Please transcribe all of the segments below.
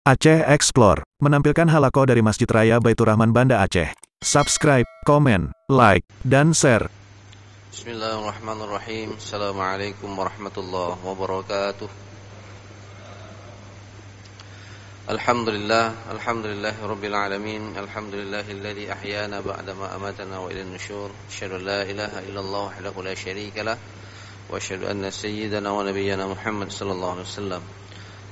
Aceh Explore menampilkan halaqah dari Masjid Raya Baitur Rahman Banda Aceh. Subscribe, komen, like, dan share. Bismillahirrahmanirrahim. Assalamualaikum warahmatullahi wabarakatuh. Alhamdulillahirabbil alamin. Alhamdulillahilladzi ahyana ba'dama amatana wa ilan nusyur. Asyhadu an la ilaha illallah wahdahu la syarikalah wa asyhadu anna sayyidana wa nabiyyana Muhammad sallallahu alaihi wasallam.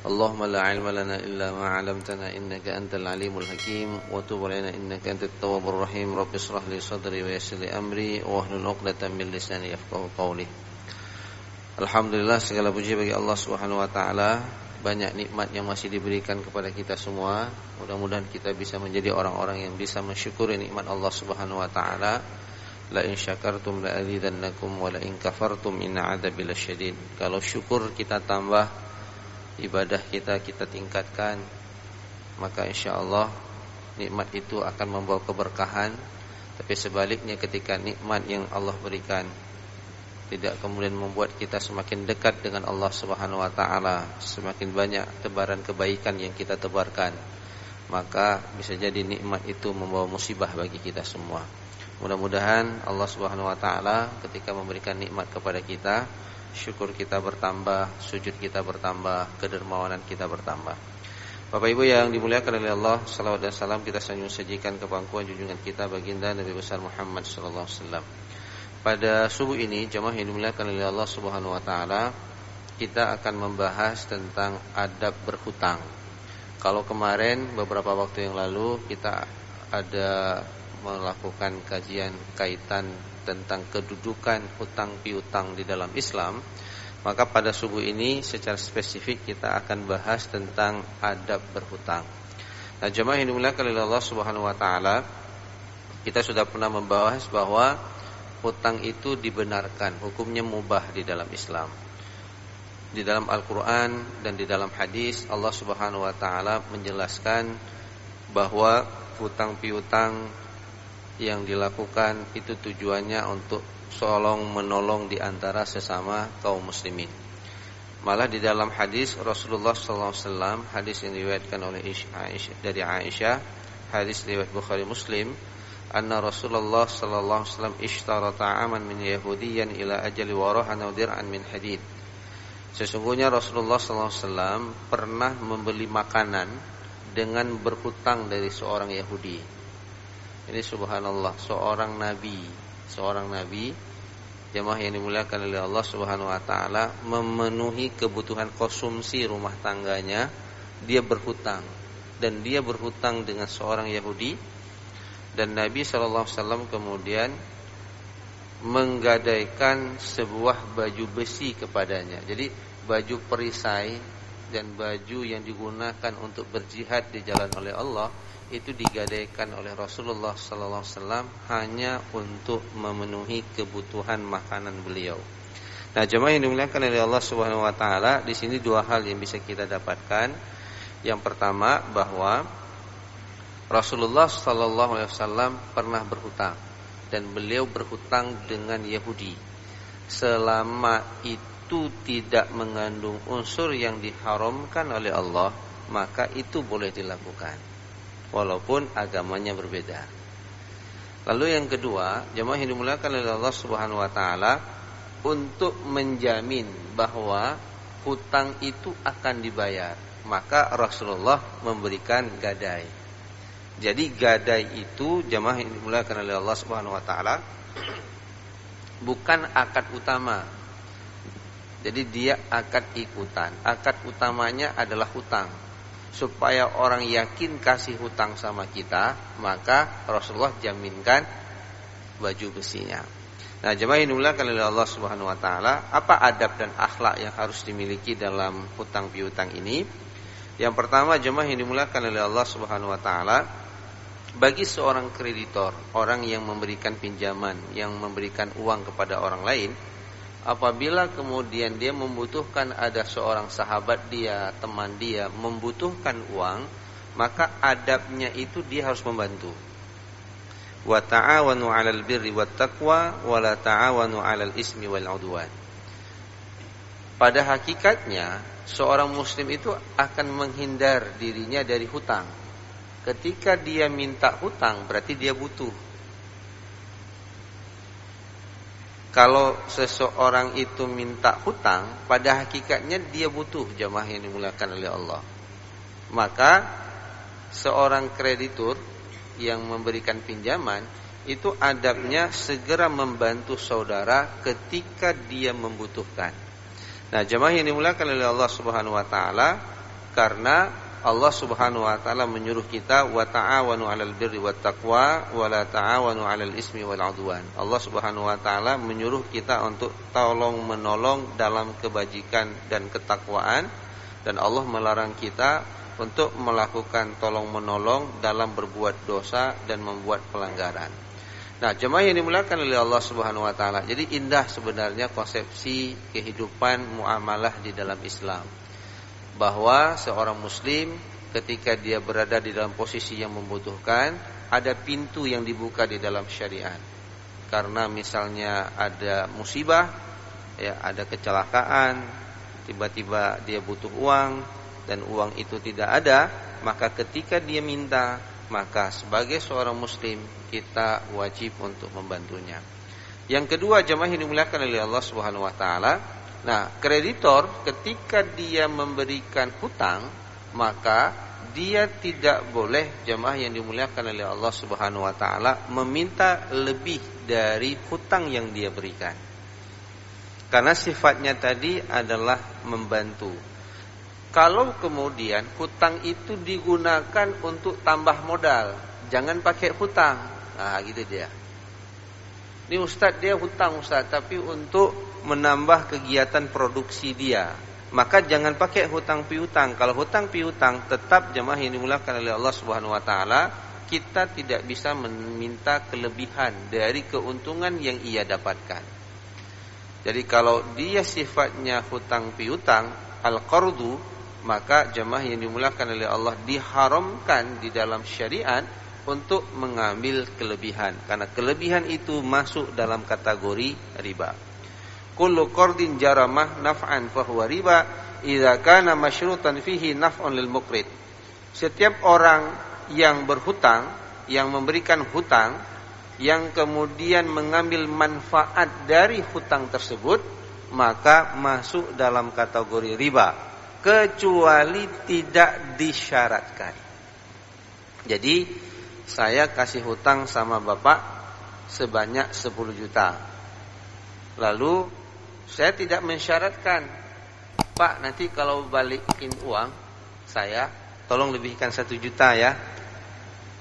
Allahumma la ilma lana illa ma 'allamtana innaka antal alimul hakim wa tub 'alaina innaka antat tawwabur rahim. Rabbi shrah li sadri wa yassir li amri wa hlul 'uqdatam min lisani yafqahu qawli. Alhamdulillah, segala puji bagi Allah Subhanahu wa taala. Banyak nikmat yang masih diberikan kepada kita semua. Mudah-mudahan kita bisa menjadi orang-orang yang bisa mensyukuri nikmat Allah Subhanahu wa taala. La in syakartum la azidannakum wa la in kafartum inna 'adzabi lasyadid. Kalau syukur kita tambah, ibadah kita tingkatkan, maka insyaallah nikmat itu akan membawa keberkahan. Tapi sebaliknya, ketika nikmat yang Allah berikan tidak kemudian membuat kita semakin dekat dengan Allah Subhanahu wa taala, semakin banyak tebaran kebaikan yang kita tebarkan, maka bisa jadi nikmat itu membawa musibah bagi kita semua. Mudah-mudahan Allah Subhanahu wa taala ketika memberikan nikmat kepada kita, syukur kita bertambah, sujud kita bertambah, kedermawanan kita bertambah. Bapak Ibu yang dimuliakan oleh Allah, salawat dan salam kita sanjung sajikan ke pangkuan junjungan kita baginda Nabi besar Muhammad sallallahu alaihi wasallam. Pada subuh ini, jemaah yang dimuliakan oleh Allah Subhanahu wa taala, kita akan membahas tentang adab berhutang. Kalau kemarin beberapa waktu yang lalu kita ada melakukan kajian kaitan tentang kedudukan hutang piutang di dalam Islam, maka pada subuh ini secara spesifik kita akan bahas tentang adab berhutang. Nah, jemaah yang dimuliakan oleh Allah Subhanahu wa taala, kita sudah pernah membahas bahwa hutang itu dibenarkan, hukumnya mubah di dalam Islam. Di dalam Al-Qur'an dan di dalam hadis, Allah Subhanahu wa taala menjelaskan bahwa hutang piutang yang dilakukan itu tujuannya untuk menolong di antara sesama kaum muslimin. Malah di dalam hadis Rasulullah sallallahu alaihi wasallam, hadis yang diriwayatkan oleh Aisyah, hadis riwayat Bukhari Muslim, anna Rasulullah sallallahu alaihi wasallam ishtara ta'aman min yahudiyyan ila ajali warahana dir'an min hadid. Sesungguhnya Rasulullah sallallahu alaihi wasallam pernah membeli makanan dengan berhutang dari seorang Yahudi. Ini subhanallah, seorang nabi, jemaah yang dimuliakan oleh Allah Subhanahu wa taala, memenuhi kebutuhan konsumsi rumah tangganya, dia berhutang, dan dia berhutang dengan seorang Yahudi, dan Nabi sallallahu alaihi wasallam kemudian menggadaikan sebuah baju besi kepadanya. Jadi baju perisai dan baju yang digunakan untuk berjihad di jalan oleh Allah itu digadaikan oleh Rasulullah sallallahu alaihi wasallam hanya untuk memenuhi kebutuhan makanan beliau. Nah, jemaah yang dimuliakan oleh Allah Subhanahu wa taala, di sini dua hal yang bisa kita dapatkan. Yang pertama, bahwa Rasulullah sallallahu alaihi wasallam pernah berhutang, dan beliau berhutang dengan Yahudi. Selama itu tidak mengandung unsur yang diharamkan oleh Allah, maka itu boleh dilakukan, walaupun agamanya berbeda. Lalu yang kedua, jemaah yang dimuliakan oleh Allah Subhanahu wa taala, untuk menjamin bahwa hutang itu akan dibayar, maka Rasulullah memberikan gadai. Jadi gadai itu, jemaah yang dimuliakan oleh Allah Subhanahu wa taala, bukan akad utama. Jadi dia akad ikutan. Akad utamanya adalah hutang. Supaya orang yakin kasih hutang sama kita, maka Rasulullah jaminkan baju besinya. Nah, jemaah yang dimuliakan oleh Allah Subhanahu wa taala, apa adab dan akhlak yang harus dimiliki dalam hutang piutang ini? Yang pertama, jemaah yang dimuliakan oleh Allah Subhanahu wa taala, bagi seorang kreditor, orang yang memberikan pinjaman, yang memberikan uang kepada orang lain, apabila kemudian dia membutuhkan, ada seorang sahabat dia, teman dia membutuhkan uang, maka adabnya itu dia harus membantu. Wa ta'awanu 'alal birri wat taqwa wa la ta'awanu 'alal ismi wal 'udwan. Pada hakikatnya seorang muslim itu akan menghindar dirinya dari hutang. Ketika dia minta hutang berarti dia butuh. Kalau seseorang itu minta hutang, pada hakikatnya dia butuh, jamaah yang dimuliakan oleh Allah. Maka seorang kreditur yang memberikan pinjaman itu adabnya segera membantu saudara ketika dia membutuhkan. Nah, jamaah yang dimuliakan oleh Allah Subhanahu wa taala, karena Allah Subhanahu wa taala menyuruh kita wa ta'awanu 'alal birri wat taqwa wa la ta'awanu 'alal ismi wal 'udwan. Allah Subhanahu wa taala menyuruh kita untuk tolong menolong dalam kebajikan dan ketakwaan, dan Allah melarang kita untuk melakukan tolong menolong dalam berbuat dosa dan membuat pelanggaran. Nah, jemaah yang dimuliakan oleh Allah Subhanahu wa taala, jadi indah sebenarnya konsepsi kehidupan muamalah di dalam Islam. Bahwa seorang muslim ketika dia berada di dalam posisi yang membutuhkan, ada pintu yang dibuka di dalam syariat. Karena misalnya ada musibah, ya, ada kecelakaan, tiba-tiba dia butuh uang dan uang itu tidak ada, maka ketika dia minta, maka sebagai seorang muslim kita wajib untuk membantunya. Yang kedua, jemaah yang dimuliakan oleh Allah Subhanahu wa taala, nah, kreditor ketika dia memberikan hutang, maka dia tidak boleh, jemaah yang dimuliakan oleh Allah Subhanahu wa taala, meminta lebih dari hutang yang dia berikan. Karena sifatnya tadi adalah membantu. Kalau kemudian hutang itu digunakan untuk tambah modal, jangan pakai hutang. Nah, gitu dia. Ini Ustadz, dia hutang Ustadz, tapi untuk menambah kegiatan produksi dia, maka jangan pakai hutang piutang. Kalau hutang piutang, tetap jemaah yang dimuliakan oleh Allah Subhanahu wa taala, kita tidak bisa meminta kelebihan dari keuntungan yang ia dapatkan. Jadi kalau dia sifatnya hutang piutang, al-qardu, maka jemaah yang dimuliakan oleh Allah, diharamkan di dalam syariat untuk mengambil kelebihan, karena kelebihan itu masuk dalam kategori riba. Kullu qardin jaramah naf'an fahuwa riba idza kana masyrutan fihi naf'un lil muqrid. Setiap orang yang berhutang, yang memberikan hutang, yang kemudian mengambil manfaat dari hutang tersebut, maka masuk dalam kategori riba, kecuali tidak disyaratkan. Jadi saya kasih hutang sama Bapak sebanyak 10 juta. Lalu saya tidak mensyaratkan, Pak, nanti kalau balikin uang saya tolong lebihkan 1 juta ya.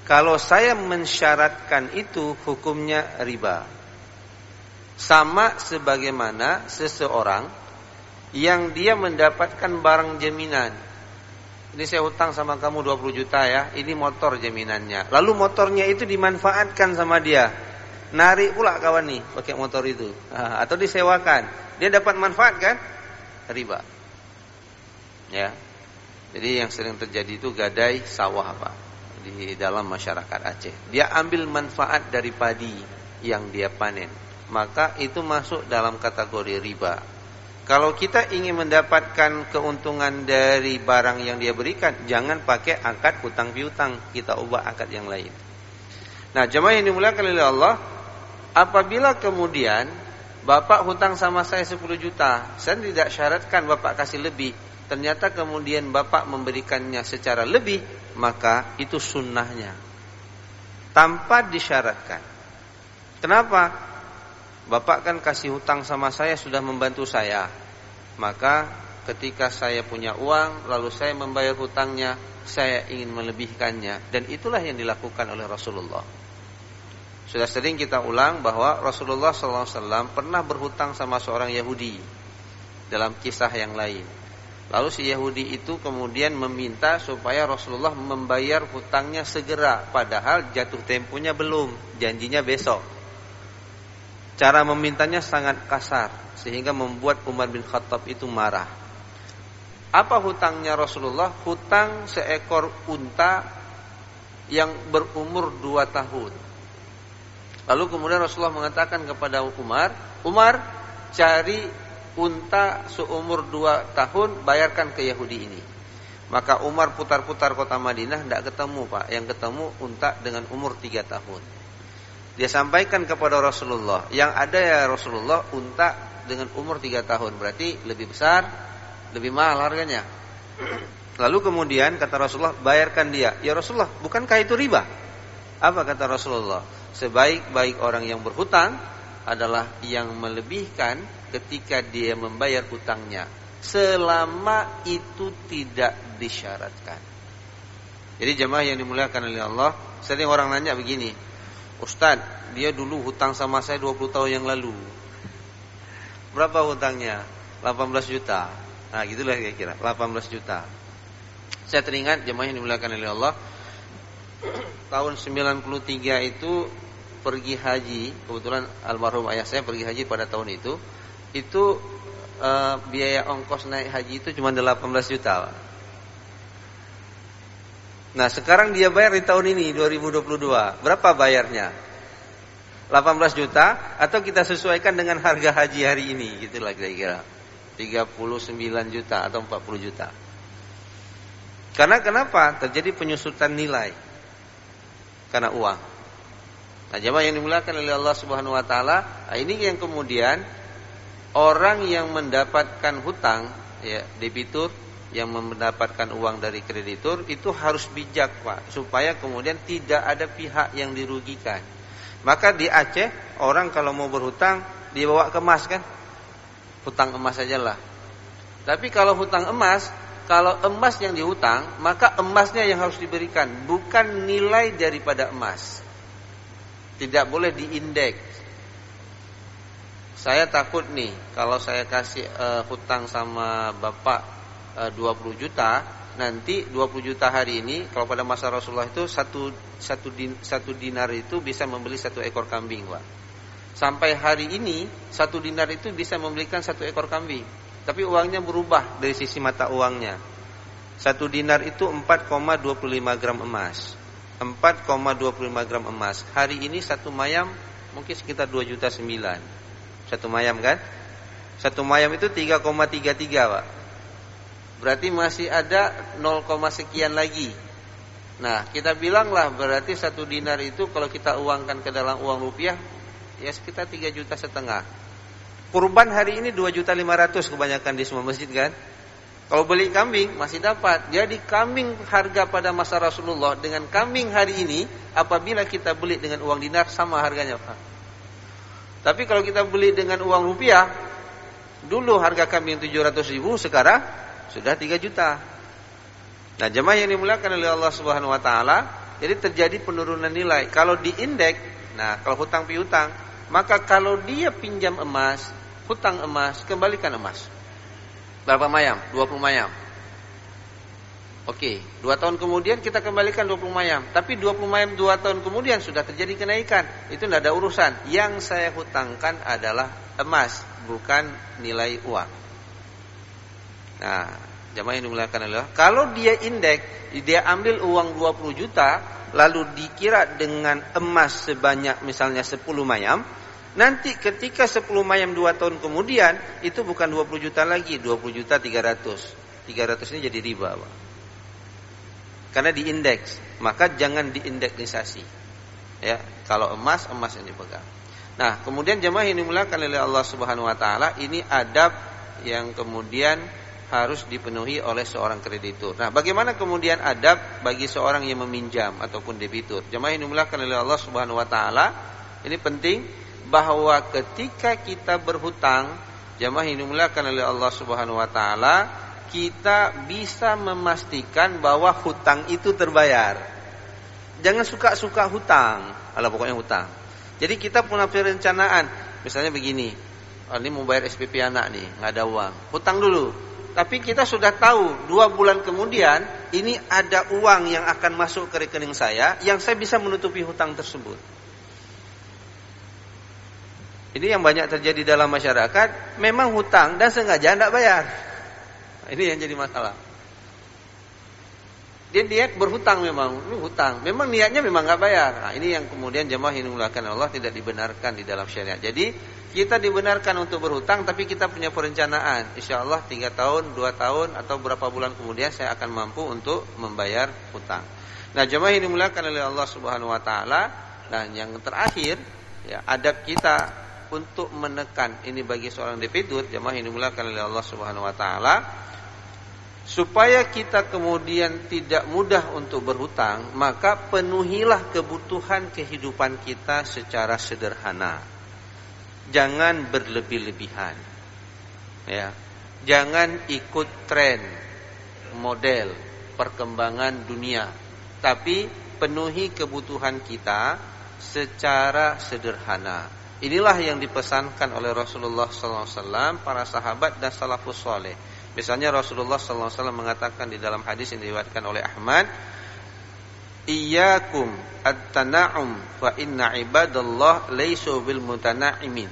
Kalau saya mensyaratkan itu, hukumnya riba. Sama sebagaimana seseorang yang dia mendapatkan barang jaminan. Ini saya hutang sama kamu 20 juta ya, ini motor jaminannya. Lalu motornya itu dimanfaatkan sama dia, narik pula kawan nih pakai motor itu, atau disewakan, dia dapat manfaat kan? Riba. Ya. Jadi yang sering terjadi itu gadai sawah, Pak, di dalam masyarakat Aceh. Dia ambil manfaat dari padi yang dia panen, maka itu masuk dalam kategori riba. Kalau kita ingin mendapatkan keuntungan dari barang yang dia berikan, jangan pakai akad hutang piutang, kita ubah akad yang lain. Nah, jemaah yang dimuliakan oleh Allah, apabila kemudian Bapak hutang sama saya 10 juta, saya tidak syaratkan Bapak kasih lebih, ternyata kemudian Bapak memberikannya secara lebih, maka itu sunnahnya, tanpa disyaratkan. Kenapa? Bapak kan kasih hutang sama saya, sudah membantu saya, maka ketika saya punya uang lalu saya membayar hutangnya, saya ingin melebihkannya. Dan itulah yang dilakukan oleh Rasulullah. Sudah sering kita ulang bahwa Rasulullah SAW pernah berhutang sama seorang Yahudi dalam kisah yang lain. Lalu si Yahudi itu kemudian meminta supaya Rasulullah membayar hutangnya segera, padahal jatuh temponya belum, janjinya besok. Cara memintanya sangat kasar sehingga membuat Umar bin Khattab itu marah. Apa hutangnya Rasulullah? Hutang seekor unta yang berumur 2 tahun. Lalu kemudian Rasulullah mengatakan kepada Umar, Umar, cari unta seumur 2 tahun, bayarkan ke Yahudi ini. Maka Umar putar-putar kota Madinah, tidak ketemu Pak. Yang ketemu unta dengan umur 3 tahun. Dia sampaikan kepada Rasulullah, yang ada ya Rasulullah, unta dengan umur 3 tahun, berarti lebih besar, lebih mahal harganya. Lalu kemudian kata Rasulullah, bayarkan dia. Ya Rasulullah, bukankah itu riba? Apa kata Rasulullah? Sebaik-baik orang yang berhutang adalah yang melebihkan ketika dia membayar hutangnya, selama itu tidak disyaratkan. Jadi jemaah yang dimuliakan oleh Allah, sering orang nanya begini, Ustaz, dia dulu hutang sama saya 20 tahun yang lalu. Berapa hutangnya? 18 juta. Nah gitulah kira-kira, 18 juta. Saya teringat jemaah yang dimuliakan oleh Allah, tahun 93 itu pergi haji. Kebetulan almarhum ayah saya pergi haji pada tahun itu. Itu biaya ongkos naik haji itu cuma 18 juta. Nah sekarang dia bayar di tahun ini 2022. Berapa bayarnya? 18 juta atau kita sesuaikan dengan harga haji hari ini, gitulah kira-kira 39 juta atau 40 juta. Karena kenapa? Terjadi penyusutan nilai karena uang. Nah, jemaah yang dimuliakan oleh Allah Subhanahu wa taala, ini yang kemudian orang yang mendapatkan hutang, ya, debitur yang mendapatkan uang dari kreditur itu harus bijak, Pak, supaya kemudian tidak ada pihak yang dirugikan. Maka di Aceh orang kalau mau berhutang dibawa ke emas kan? Hutang emas sajalah. Tapi kalau hutang emas, kalau emas yang dihutang, maka emasnya yang harus diberikan, bukan nilai daripada emas. Tidak boleh diindeks. Saya takut nih, kalau saya kasih hutang sama bapak 20 juta, nanti 20 juta hari ini, kalau pada masa Rasulullah itu satu dinar itu bisa membeli 1 ekor kambing, Pak. Sampai hari ini 1 dinar itu bisa membelikan 1 ekor kambing. Tapi uangnya berubah dari sisi mata uangnya. 1 dinar itu 4,25 gram emas. 4,25 gram emas. Hari ini 1 mayam mungkin sekitar 2,9 juta. 1 mayam kan? 1 mayam itu 3,33, Pak. Berarti masih ada 0, sekian lagi. Nah, kita bilanglah berarti 1 dinar itu kalau kita uangkan ke dalam uang rupiah, ya sekitar 3,5 juta. Kurban hari ini 2,5 juta kebanyakan di semua masjid kan. Kalau beli kambing masih dapat. Jadi kambing harga pada masa Rasulullah dengan kambing hari ini, apabila kita beli dengan uang dinar sama harganya, Pak. Tapi kalau kita beli dengan uang rupiah, dulu harga kambing 700.000, sekarang sudah 3 juta. Nah, jemaah yang dimuliakan oleh Allah Subhanahu wa taala, jadi terjadi penurunan nilai. Kalau diindeks, nah kalau hutang piutang, maka kalau dia pinjam emas, hutang emas, kembalikan emas. Berapa mayam? 20 mayam. Oke, 2 tahun kemudian kita kembalikan 20 mayam. Tapi 20 mayam 2 tahun kemudian sudah terjadi kenaikan. Itu tidak ada urusan. Yang saya hutangkan adalah emas, bukan nilai uang. Nah, jemaah yang dimuliakan Allah, kalau dia indeks, dia ambil uang 20 juta, lalu dikira dengan emas sebanyak misalnya 10 mayam, nanti ketika 10 mayam 2 tahun kemudian, itu bukan 20 juta lagi, 20 juta 300. 300 ini jadi riba, Pak. Karena diindeks, maka jangan diindeksisasi. Ya, kalau emas yang dipegang. Nah, kemudian jemaah yang dimuliakan oleh Allah Subhanahu wa taala, ini adab yang kemudian harus dipenuhi oleh seorang kreditur. Nah, bagaimana kemudian adab bagi seorang yang meminjam ataupun debitur? Jemaah yang dimuliakan oleh Allah Subhanahu wa taala, ini penting bahwa ketika kita berhutang, jemaah yang dimuliakan oleh Allah Subhanahu wa taala, kita bisa memastikan bahwa hutang itu terbayar. Jangan suka-suka hutang, pokoknya hutang. Jadi kita punya perencanaan, misalnya begini, ini mau bayar SPP anak nih, nggak ada uang, hutang dulu. Tapi kita sudah tahu 2 bulan kemudian ini ada uang yang akan masuk ke rekening saya, yang saya bisa menutupi hutang tersebut. Ini yang banyak terjadi dalam masyarakat, memang hutang dan sengaja tidak bayar. Ini yang jadi masalah. Dia niat berhutang memang, ini hutang. Memang niatnya memang nggak bayar. Nah, ini yang kemudian jemaah yang dimuliakan Allah tidak dibenarkan di dalam syariat. Jadi kita dibenarkan untuk berhutang, tapi kita punya perencanaan. Insya Allah 3 tahun, 2 tahun, atau berapa bulan kemudian saya akan mampu untuk membayar hutang. Nah, jemaah yang dimuliakan oleh Allah Subhanahu Wa Taala. Dan yang terakhir, ya, adab kita untuk menekan ini bagi seorang debitur, jemaah yang dimuliakan oleh Allah Subhanahu Wa Taala. Supaya kita kemudian tidak mudah untuk berhutang, maka penuhilah kebutuhan kehidupan kita secara sederhana. Jangan berlebih-lebihan. Ya. Jangan ikut tren, model, perkembangan dunia. Tapi penuhi kebutuhan kita secara sederhana. Inilah yang dipesankan oleh Rasulullah SAW, para sahabat dan salafus saleh. Misalnya Rasulullah SAW mengatakan di dalam hadis yang diriwayatkan oleh Ahmad, "Iyyakum at-tana'um fa inna ibadallah laysu bil mutanaimin."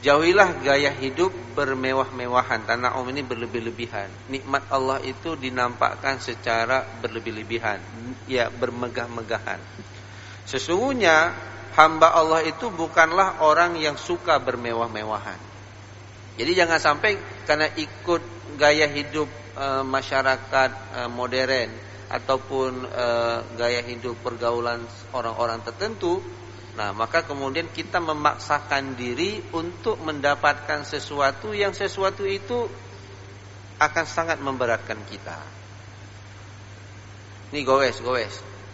Jauhilah gaya hidup bermewah-mewahan. Tana'um ini berlebih-lebihan. Nikmat Allah itu dinampakkan secara berlebih-lebihan, ya, bermegah-megahan. Sesungguhnya hamba Allah itu bukanlah orang yang suka bermewah-mewahan. Jadi jangan sampai karena ikut gaya hidup masyarakat modern ataupun gaya hidup pergaulan orang-orang tertentu, nah maka kemudian kita memaksakan diri untuk mendapatkan sesuatu yang sesuatu itu akan sangat memberatkan kita. Ini gowes,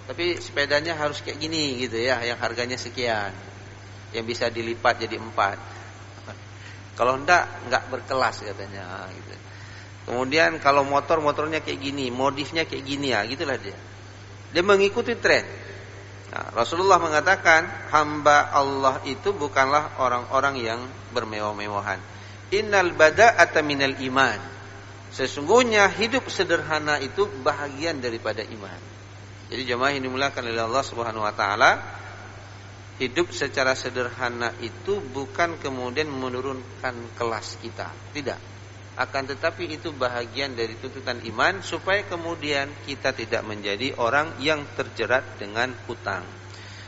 tapi sepedanya harus kayak gini gitu ya, yang harganya sekian, yang bisa dilipat jadi 4. Kalau enggak berkelas katanya gitu. Kemudian kalau motornya kayak gini, modifnya kayak gini ya, gitulah dia. Dia mengikuti tren. Nah, Rasulullah mengatakan hamba Allah itu bukanlah orang-orang yang bermewah-mewahan. Innal bada'ata minal iman. Sesungguhnya hidup sederhana itu bahagian daripada iman. Jadi jemaah yang dimuliakan oleh Allah Subhanahu Wa Taala, hidup secara sederhana itu bukan kemudian menurunkan kelas kita, tidak. Akan tetapi itu bahagian dari tuntutan iman supaya kemudian kita tidak menjadi orang yang terjerat dengan hutang.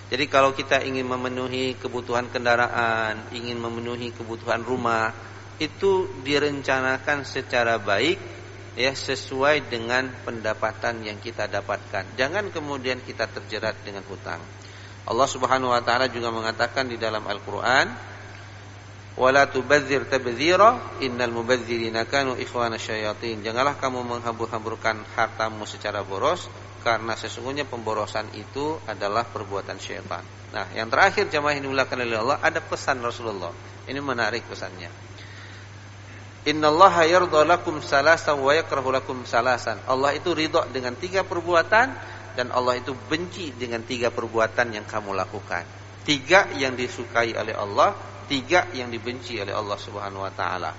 Jadi kalau kita ingin memenuhi kebutuhan kendaraan, ingin memenuhi kebutuhan rumah, itu direncanakan secara baik, ya, sesuai dengan pendapatan yang kita dapatkan. Jangan kemudian kita terjerat dengan hutang. Allah Subhanahu Wa Taala juga mengatakan di dalam Al-Quran, "Wala tubadzir tabdzira, innal mubadzirina kanu ikhwana syayatin." Janganlah kamu menghambur-hamburkan hartamu secara boros, karena sesungguhnya pemborosan itu adalah perbuatan syaitan. Nah, yang terakhir jemaah yang dimuliakan oleh Allah, ada pesan Rasulullah. Ini menarik pesannya. Innallaha yardha lakum salasan wa yakrahu lakum salasan. Allah itu ridha dengan 3 perbuatan, dan Allah itu benci dengan 3 perbuatan yang kamu lakukan. 3 yang disukai oleh Allah, 3 yang dibenci oleh Allah Subhanahu Wa Taala.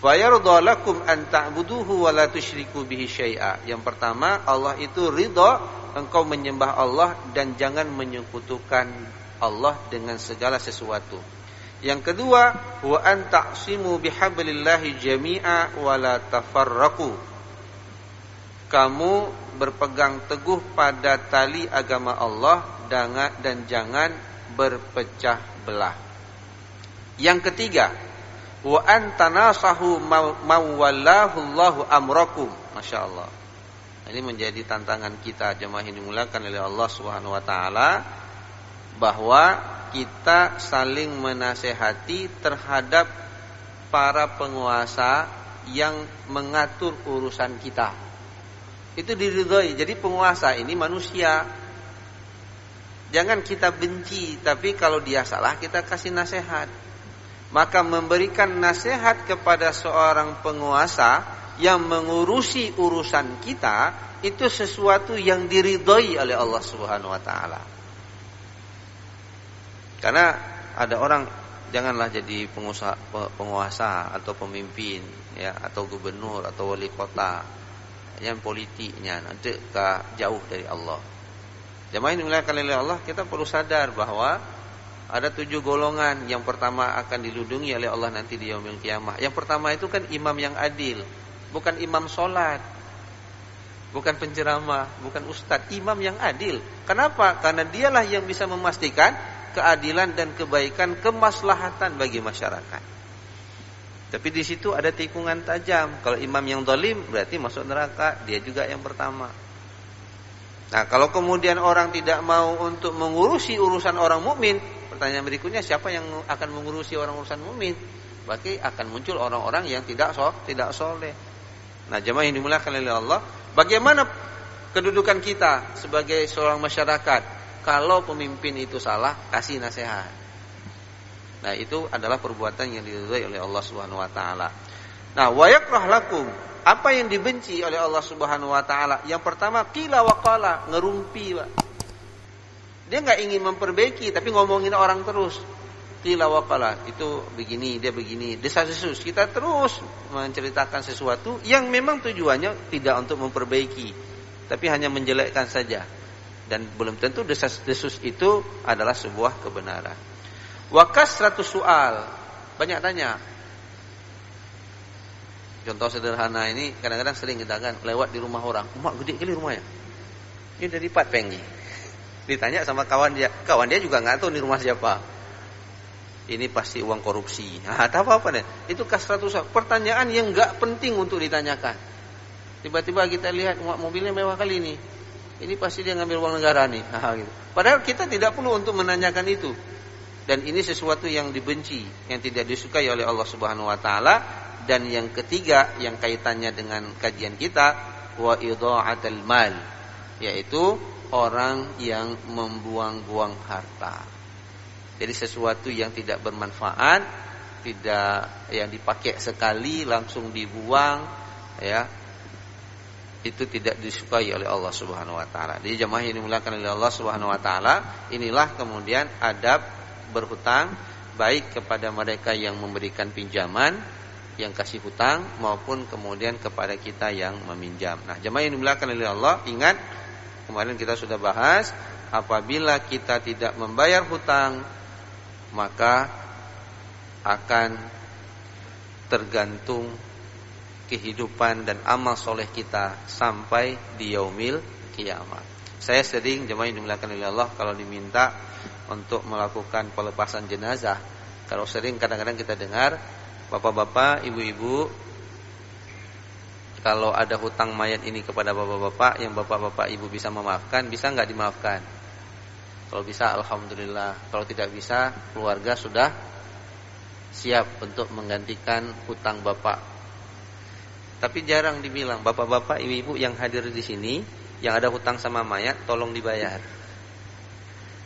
Fa yardha lakum an ta'buduhu wa la tusyriku bihi syai'a. Yang pertama, Allah itu ridha engkau menyembah Allah dan jangan menyekutukan Allah dengan segala sesuatu. Yang kedua, wa an ta'simu bihablillahi jami'a wa la tafarraqu. Kamu berpegang teguh pada tali agama Allah dan jangan berpecah belah. Yang ketiga, wa antanasahu mawallahu Allahu amrakum. Masya Allah. Ini menjadi tantangan kita jemaah yang dimuliakan oleh Allah Subhanahu Wa Taala, bahwa kita saling menasehati terhadap para penguasa yang mengatur urusan kita. Itu diridhoi. Jadi penguasa ini manusia. Jangan kita benci, tapi kalau dia salah kita kasih nasihat. Maka memberikan nasihat kepada seorang penguasa yang mengurusi urusan kita, itu sesuatu yang diridhoi oleh Allah Subhanahu Wa Taala. Karena ada orang, janganlah jadi penguasa atau pemimpin, ya, atau gubernur atau wali kota, yang politiknya nanti jauh dari Allah. Jemaah yang dimuliakan oleh Allah, kita perlu sadar bahwa ada 7 golongan. Yang pertama akan dilindungi oleh Allah nanti di yaumil qiyamah. Yang pertama itu kan imam yang adil, bukan imam sholat. bukan penceramah, bukan ustadz, imam yang adil. Kenapa? Karena dialah yang bisa memastikan keadilan dan kebaikan, kemaslahatan bagi masyarakat. Tapi di situ ada tikungan tajam. Kalau imam yang zalim berarti masuk neraka, dia juga yang pertama. Nah, kalau kemudian orang tidak mau untuk mengurusi urusan orang mukmin, pertanyaan berikutnya, siapa yang akan mengurusi orang urusan mukmin? Berarti akan muncul orang-orang yang tidak soleh. Nah, jemaah yang dimuliakan oleh Allah, bagaimana kedudukan kita sebagai seorang masyarakat kalau pemimpin itu salah, kasih nasihat. Nah, itu adalah perbuatan yang diridhai oleh Allah Subhanahu wa taala. Nah, wa yakrah lakum, apa yang dibenci oleh Allah Subhanahu wa taala? Yang pertama, qila wa qala, ngerumpi, Pak. Dia enggak ingin memperbaiki tapi ngomongin orang terus. Qila wa qala, itu begini, dia begini, desas-desus. Kita terus menceritakan sesuatu yang memang tujuannya tidak untuk memperbaiki, tapi hanya menjelekkan saja. Dan belum tentu desas-desus itu adalah sebuah kebenaran. Wa kasratus su'al, banyak tanya. Contoh sederhana ini kadang-kadang sering kita kan lewat di rumah orang, "Mak, gede kali rumahnya." Ini dari Pat Penggi. Ditanya sama kawan dia juga enggak tahu ini rumah siapa. Ini pasti uang korupsi. Nah, apa-apa deh. Itu kasratus su'al, pertanyaan yang enggak penting untuk ditanyakan. Tiba-tiba kita lihat mobilnya mewah kali ini. Ini pasti dia ngambil uang negara nih. Nah, gitu. Padahal kita tidak perlu untuk menanyakan itu. Dan ini sesuatu yang dibenci, yang tidak disukai oleh Allah Subhanahu wa taala. Dan yang ketiga yang kaitannya dengan kajian kita, wa idha'atul mal, yaitu orang yang membuang-buang harta. Jadi sesuatu yang tidak bermanfaat, tidak yang dipakai sekali langsung dibuang, ya, itu tidak disukai oleh Allah Subhanahu wa taala. Jadi jemaah yang dimuliakan oleh Allah Subhanahu wa taala, inilah kemudian adab berhutang, baik kepada mereka yang memberikan pinjaman, yang kasih hutang, maupun kemudian kepada kita yang meminjam. Nah, jemaah yang dimuliakan oleh Allah, ingat kemarin kita sudah bahas, apabila kita tidak membayar hutang, maka akan tergantung kehidupan dan amal soleh kita sampai di yaumil kiamat. Saya sering, jemaah yang dimuliakan oleh Allah, kalau diminta untuk melakukan pelepasan jenazah, kalau sering kadang-kadang kita dengar, bapak-bapak, ibu-ibu, kalau ada hutang mayat ini kepada bapak-bapak, yang bapak-bapak ibu bisa memaafkan, bisa enggak dimaafkan? Kalau bisa, alhamdulillah. Kalau tidak bisa, keluarga sudah siap untuk menggantikan hutang bapak. Tapi jarang dibilang, bapak-bapak, ibu-ibu yang hadir di sini, yang ada hutang sama mayat, tolong dibayar.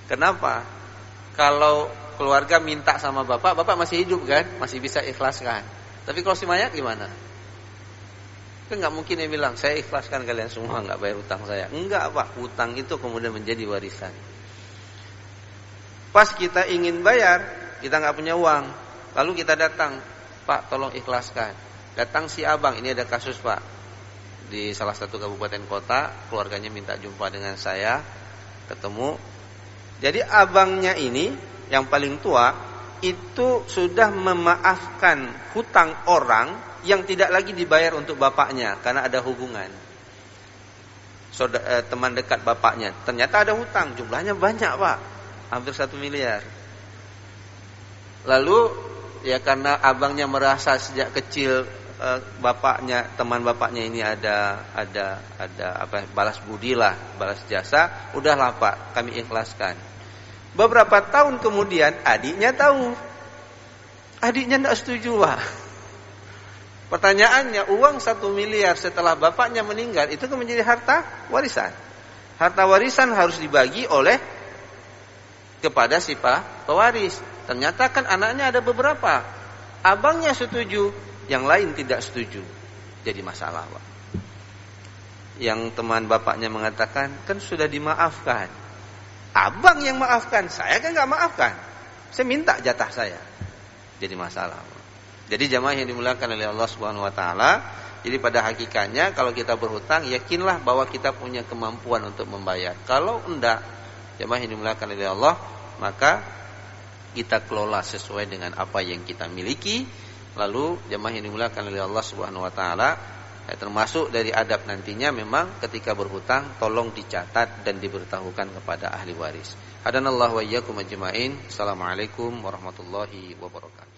Kenapa? Kalau keluarga minta sama bapak, bapak masih hidup kan, masih bisa ikhlaskan. Tapi kalau si mayat gimana? Kan nggak mungkin dia bilang, saya ikhlaskan kalian semua nggak bayar hutang saya. Enggak, Pak, hutang itu kemudian menjadi warisan. Pas kita ingin bayar, kita nggak punya uang, lalu kita datang, "Pak, tolong ikhlaskan." Datang si abang, ini ada kasus, Pak, di salah satu kabupaten kota, keluarganya minta jumpa dengan saya, ketemu. Jadi abangnya ini yang paling tua itu sudah memaafkan hutang orang yang tidak lagi dibayar untuk bapaknya karena ada hubungan. Teman dekat bapaknya, ternyata ada hutang, jumlahnya banyak, Pak. Hampir 1 miliar. Lalu ya karena abangnya merasa sejak kecil teman bapaknya ini ada apa, balas budi lah, balas jasa, udahlah Pak, kami ikhlaskan. Beberapa tahun kemudian adiknya tahu. Adiknya tidak setuju, Pak. Pertanyaannya, uang 1 miliar setelah bapaknya meninggal itu kan menjadi harta warisan. Harta warisan harus dibagi oleh kepada si pewaris. Ternyata kan anaknya ada beberapa. Abangnya setuju, yang lain tidak setuju. Jadi masalah, Pak. Yang teman bapaknya mengatakan, kan sudah dimaafkan. Abang yang maafkan, saya kan enggak maafkan. Saya minta jatah saya. Jadi masalah, Pak. Jadi jamaah yang dimuliakan oleh Allah Subhanahu wa taala, jadi pada hakikatnya kalau kita berhutang, yakinlah bahwa kita punya kemampuan untuk membayar. Kalau enggak, jamaah yang dimuliakan oleh Allah, maka kita kelola sesuai dengan apa yang kita miliki. Lalu jamaah yang dimuliakan oleh Allah Subhanahu wa taala, Termasuk dari adab nantinya memang ketika berhutang tolong dicatat dan diberitahukan kepada ahli waris. Hadanallahu wa iyyakum ajmain. Assalamualaikum warahmatullahi wabarakatuh.